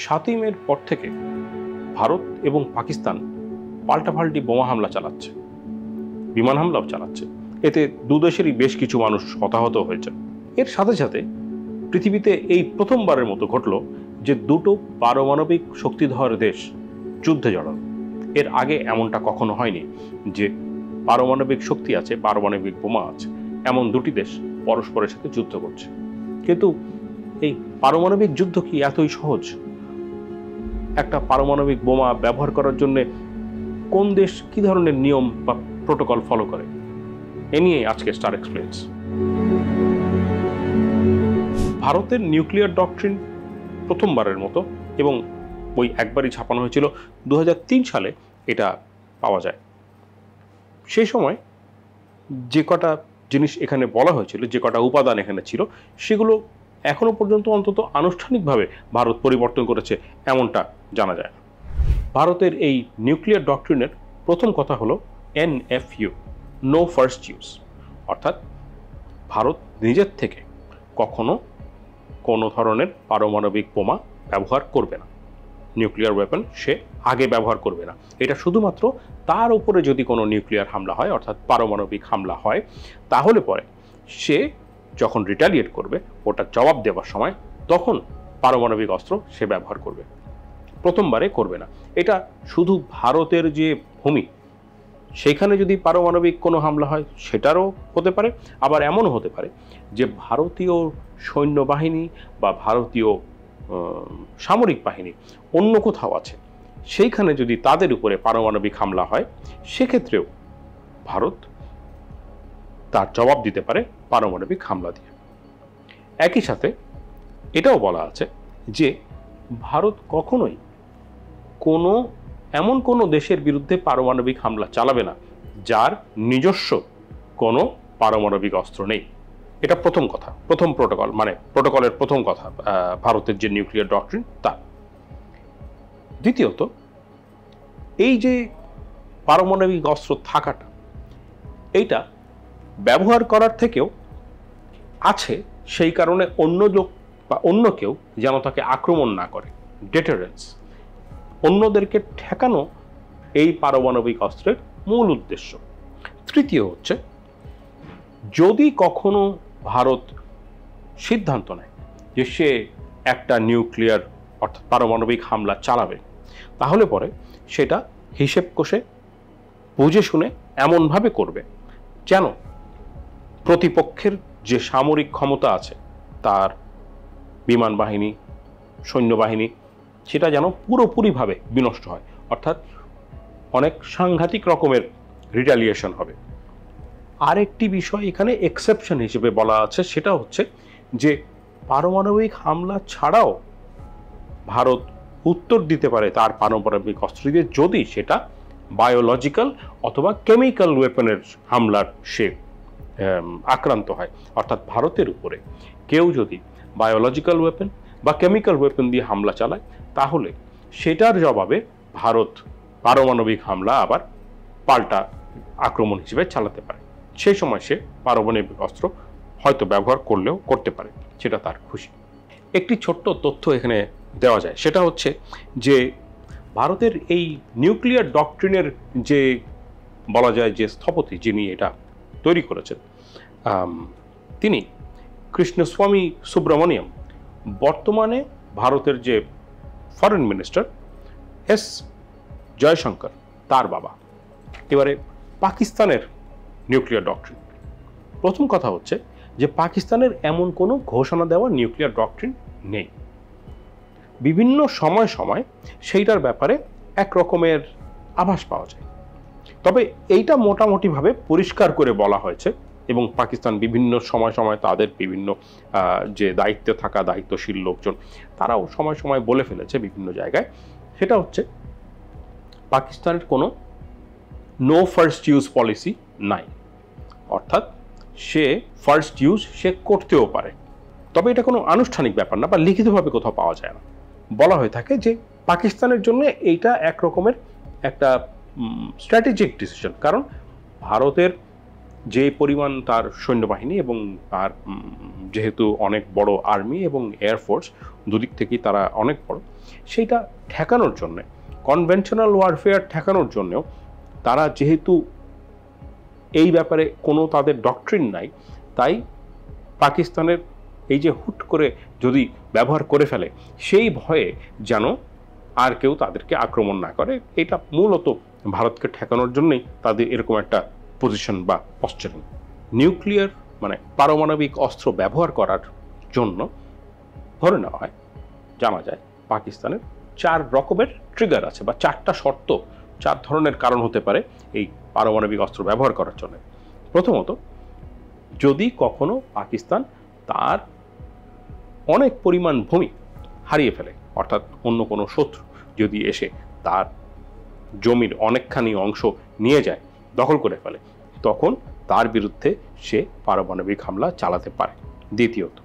7ই মের পর থেকে ভারত এবং পাকিস্তান পাল্টাপাল্টি বোমা হামলা চালাচ্ছে, বিমান হামলাও চালাচ্ছে। এতে দুদেশেরই বেশ কিছু মানুষ হতাহত হয়েছে। এর সাথে সাথে পৃথিবীতে এই প্রথমবারের মতো ঘটল যে দুটো পারমাণবিক শক্তিধর দেশ যুদ্ধে জড়ালো। এর আগে এমনটা কখনো হয়নি যে পারমাণবিক শক্তি আছে, পারমাণবিক বোমা আছে, এমন দুটি দেশ পরস্পরের সাথে যুদ্ধ করছে। কিন্তু এই পারমাণবিক যুদ্ধ কি এতই সহজ? একটা পারমাণবিক বোমা ব্যবহার করার জন্য কোন দেশ কি ধরনের নিয়ম বা প্রোটোকল ফলো করে, এ নিয়ে আজকে স্টার এক্সপ্লেইনস। ভারতের নিউক্লিয়ার ডক্ট্রিন প্রথমবারের মতো, এবং ওই একবারই ছাপানো হয়েছিল 2003 সালে, এটা পাওয়া যায়। সেই সময় যে কটা জিনিস এখানে বলা হয়েছিল, যে কটা উপাদান এখানে ছিল, সেগুলো এখনো পর্যন্ত অন্তত আনুষ্ঠানিকভাবে ভারত পরিবর্তন করেছে এমনটা জানা যায় না। ভারতের এই নিউক্লিয়ার ডক্ট্রিনের প্রথম কথা হলো NFU, নো ফার্স্ট ইউজ, অর্থাৎ ভারত নিজের থেকে কখনো কোনো ধরনের পারমাণবিক বোমা ব্যবহার করবে না। নিউক্লিয়ার ওয়েপন সে আগে ব্যবহার করবে না। এটা শুধুমাত্র তার উপরে যদি কোনো নিউক্লিয়ার হামলা হয়, অর্থাৎ পারমাণবিক হামলা হয়, তাহলে পরে সে যখন রিটালিয়েট করবে, ওটা জবাব দেওয়ার সময়, তখন পারমাণবিক অস্ত্র সে ব্যবহার করবে। প্রথমবারে করবে না। এটা শুধু ভারতের যে ভূমি, সেইখানে যদি পারমাণবিক কোনো হামলা হয় সেটারও হতে পারে, আবার এমনও হতে পারে যে ভারতীয় সৈন্যবাহিনী বা ভারতীয় সামরিক বাহিনী অন্য কোথাও আছে, সেইখানে যদি তাদের উপরে পারমাণবিক হামলা হয়, সেক্ষেত্রেও ভারত তার জবাব দিতে পারে পারমাণবিক হামলা দিয়ে। একই সাথে এটাও বলা আছে যে ভারত কখনোই এমন কোনো দেশের বিরুদ্ধে পারমাণবিক হামলা চালাবে না যার নিজস্ব কোনো পারমাণবিক অস্ত্র নেই। এটা প্রথম কথা, প্রথম প্রোটোকল, মানে প্রোটোকলের প্রথম কথা ভারতের যে নিউক্লিয়ার ডক্ট্রিন তার। দ্বিতীয়ত, এই যে পারমাণবিক অস্ত্র থাকাটা, এইটা ব্যবহার করার থেকেও আছে সেই কারণে অন্য লোক বা অন্য কেউ যেন তাকে আক্রমণ না করে, ডেটারেন্স, অন্যদেরকে ঠেকানো এই পারমাণবিক অস্ত্রের মূল উদ্দেশ্য। তৃতীয় হচ্ছে, যদি কখনো ভারত সিদ্ধান্ত নেয় যে সে একটা নিউক্লিয়ার অর্থাৎ পারমাণবিক হামলা চালাবে, তাহলে পরে সেটা হিসেব কষে বুঝে শুনে এমনভাবে করবে যেন প্রতিপক্ষের যে সামরিক ক্ষমতা আছে, তার বিমান বাহিনী, সৈন্যবাহিনী, সেটা যেন পুরোপুরিভাবে বিনষ্ট হয়, অর্থাৎ অনেক সাংঘাতিক রকমের রিটালিয়েশন হবে। আরেকটি বিষয় এখানে এক্সেপশন হিসেবে বলা আছে, সেটা হচ্ছে যে পারমাণবিক হামলা ছাড়াও ভারত উত্তর দিতে পারে তার পারমাণবিক অস্ত্র দিয়ে, যদি সেটা বায়োলজিক্যাল অথবা কেমিক্যাল ওয়েপনের হামলার সে আক্রান্ত হয়। অর্থাৎ ভারতের উপরে কেউ যদি বায়োলজিক্যাল ওয়েপন বা কেমিক্যাল ওয়েপন দিয়ে হামলা চালায়, তাহলে সেটার জবাবে ভারত পারমাণবিক হামলা আবার পাল্টা আক্রমণ হিসেবে চালাতে পারে। সেই সময় সে পারমাণবিক অস্ত্র হয়তো ব্যবহার করলেও করতে পারে, সেটা তার খুশি। একটি ছোট্ট তথ্য এখানে দেওয়া যায়, সেটা হচ্ছে যে ভারতের এই নিউক্লিয়ার ডক্ট্রিনের যে বলা যায় যে স্থপতি, যিনি এটা তৈরি করেছেন, তিনি কৃষ্ণস্বামী সুব্রমণিয়াম, বর্তমানে ভারতের যে ফরেন মিনিস্টার এস জয়শঙ্কর, তার বাবা। এবারে পাকিস্তানের নিউক্লিয়ার ডক্ট্রিন, প্রথম কথা হচ্ছে যে পাকিস্তানের এমন কোনো ঘোষণা দেওয়া নিউক্লিয়ার ডক্ট্রিন নেই। বিভিন্ন সময় সময় সেইটার ব্যাপারে এক রকমের আভাস পাওয়া যায়, তবে এইটা মোটামুটিভাবে পরিষ্কার করে বলা হয়েছে, এবং পাকিস্তান বিভিন্ন সময় সময় তাদের বিভিন্ন যে দায়িত্বে থাকা দায়িত্বশীল লোকজন, তারাও সময় সময় বলে ফেলেছে বিভিন্ন জায়গায়, সেটা হচ্ছে পাকিস্তানের কোনো নো ফার্স্ট ইউজ পলিসি নাই। অর্থাৎ সে ফার্স্ট ইউজ সে করতেও পারে, তবে এটা কোনো আনুষ্ঠানিক ব্যাপার না বা লিখিতভাবে কোথাও পাওয়া যায় না। বলা হয়ে থাকে যে পাকিস্তানের জন্য এইটা এক রকমের একটা স্ট্র্যাটেজিক ডিসিশন, কারণ ভারতের যে পরিমাণ তার সৈন্যবাহিনী এবং তার যেহেতু অনেক বড় আর্মি এবং এয়ারফোর্স, দুদিক থেকেই তারা অনেক বড়, সেইটা ঠেকানোর জন্য, কনভেনশনাল ওয়ারফেয়ার ঠেকানোর জন্যও তারা যেহেতু এই ব্যাপারে কোনো তাদের ডক্ট্রিন নাই, তাই পাকিস্তানের এই যে হুট করে যদি ব্যবহার করে ফেলে, সেই ভয়ে যেন আর কেউ তাদেরকে আক্রমণ না করে, এটা মূলত ভারতকে ঠেকানোর জন্যই তাদের এরকম একটা পজিশন বা পশ্চারিং। নিউক্লিয়ার মানে পারমাণবিক অস্ত্র ব্যবহার করার জন্য ধরে নেওয়া হয়, জানা যায় পাকিস্তানের 4 রকমের ট্রিগার আছে, বা 4টা শর্ত, 4 ধরনের কারণ হতে পারে এই পারমাণবিক অস্ত্র ব্যবহার করার জন্য। প্রথমত, যদি কখনো পাকিস্তান তার অনেক পরিমাণ ভূমি হারিয়ে ফেলে, অর্থাৎ অন্য কোনো শত্রু যদি এসে তার জমির অনেকখানি অংশ নিয়ে যায়, দখল করে ফেলে, তখন তার বিরুদ্ধে সে পারমাণবিক হামলা চালাতে পারে। দ্বিতীয়ত,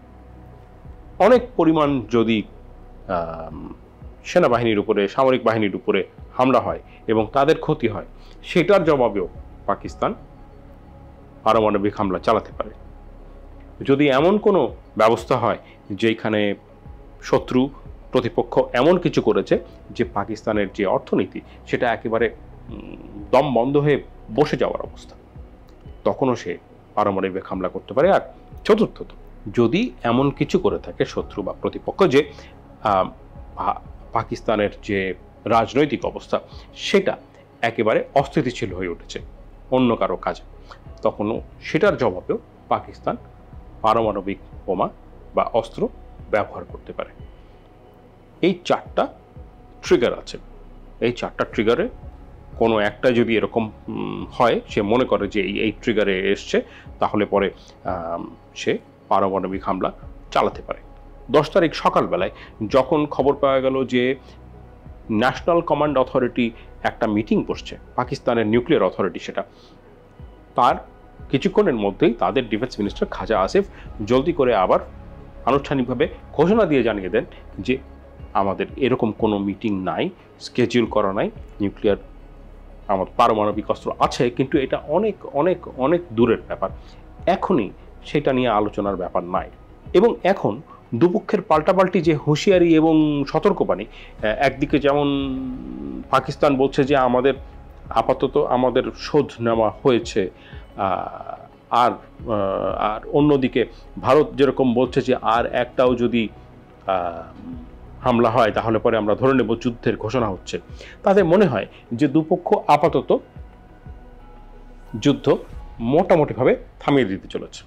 অনেক পরিমাণ যদি সেনাবাহিনীর উপরে, সামরিক বাহিনীর উপরে হামলা হয় এবং তাদের ক্ষতি হয়, সেটার জবাবেও পাকিস্তান পারমাণবিক হামলা চালাতে পারে। যদি এমন কোনো ব্যবস্থা হয় যেখানে শত্রু প্রতিপক্ষ এমন কিছু করেছে যে পাকিস্তানের যে অর্থনীতি সেটা একেবারে দম বন্ধ হয়ে বসে যাওয়ার অবস্থা, তখনও সে পারমাণবিক হামলা করতে পারে। আর চতুর্থত, যদি এমন কিছু করে থাকে শত্রু বা প্রতিপক্ষ যে পাকিস্তানের যে রাজনৈতিক অবস্থা সেটা একেবারে অস্থিতিশীল হয়ে উঠেছে অন্য কারো কাজে, তখনও সেটার জবাবেও পাকিস্তান পারমাণবিক বোমা বা অস্ত্র ব্যবহার করতে পারে। এই 4টা ট্রিগার আছে। এই 4টা ট্রিগারে কোনো একটা যদি এরকম হয়, সে মনে করে যে এই ট্রিগারে এসছে, তাহলে পরে সে পারমাণবিক হামলা চালাতে পারে। 10 তারিখ সকালবেলায় যখন খবর পাওয়া গেল যে ন্যাশনাল কমান্ড অথরিটি একটা মিটিং বসছে, পাকিস্তানের নিউক্লিয়ার অথরিটি, সেটা তার কিছুক্ষণের মধ্যেই তাদের ডিফেন্স মিনিস্টার খাজা আসিফ জলদি করে আবার আনুষ্ঠানিকভাবে ঘোষণা দিয়ে জানিয়ে দেন যে আমাদের এরকম কোনো মিটিং নাই, স্কেডিউল করা নাই, নিউক্লিয়ার আমার পারমাণবিক অস্ত্র আছে, কিন্তু এটা অনেক অনেক অনেক দূরের ব্যাপার, এখনই সেটা নিয়ে আলোচনার ব্যাপার নাই। এবং এখন দুপক্ষের পাল্টাপাল্টি যে হুঁশিয়ারি এবং সতর্কবাণী, একদিকে যেমন পাকিস্তান বলছে যে আমাদের আপাতত আমাদের শোধ নেওয়া হয়েছে, আর অন্যদিকে ভারত যেরকম বলছে যে আর একটাও যদি হামলা হয় তাহলে পরে আমরা ধরে নেব যুদ্ধের ঘোষণা হচ্ছে। তাদের মনে হয় যে দুপক্ষ আপাতত যুদ্ধ মোটামুটিভাবে থামিয়ে দিতে চলেছে।